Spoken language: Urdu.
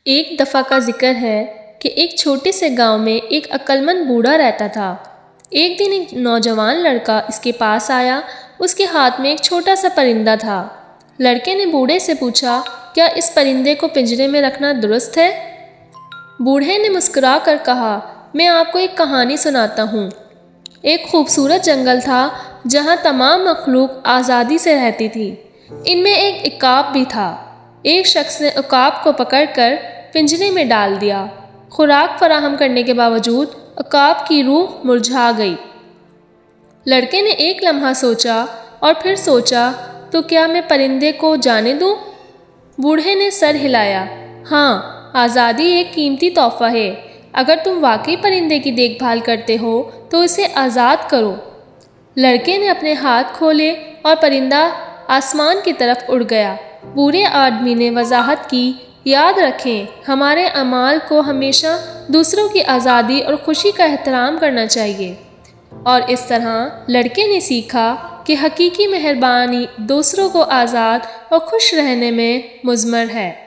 ایک دفعہ کا ذکر ہے کہ ایک چھوٹے سے گاؤں میں ایک عقلمند بوڑھا رہتا تھا۔ ایک دن ایک نوجوان لڑکا اس کے پاس آیا۔ اس کے ہاتھ میں ایک چھوٹا سا پرندہ تھا۔ لڑکے نے بوڑھے سے پوچھا، کیا اس پرندے کو پنجرے میں رکھنا درست ہے؟ بوڑھے نے مسکرا کر کہا، میں آپ کو ایک کہانی سناتا ہوں۔ ایک خوبصورت جنگل تھا جہاں تمام مخلوق آزادی سے رہتی تھی۔ ان میں ایک عقاب بھی تھا۔ ایک شخص نے عقاب کو پکڑ کر پنجرے میں ڈال دیا۔ خوراک فراہم کرنے کے باوجود عقاب کی روح مرجھا گئی۔ لڑکے نے ایک لمحہ سوچا اور پھر سوچا، تو کیا میں پرندے کو جانے دوں؟ بوڑھے نے سر ہلایا، ہاں، آزادی ایک قیمتی تحفہ ہے۔ اگر تم واقعی پرندے کی دیکھ بھال کرتے ہو تو اسے آزاد کرو۔ لڑکے نے اپنے ہاتھ کھولے اور پرندہ آسمان کی طرف اڑ گیا۔ بوڑھے آدمی نے وضاحت کی، یاد رکھیں، ہمارے اعمال کو ہمیشہ دوسروں کی آزادی اور خوشی کا احترام کرنا چاہیے۔ اور اس طرح لڑکے نے سیکھا کہ حقیقی مہربانی دوسروں کو آزاد اور خوش رہنے میں مضمر ہے۔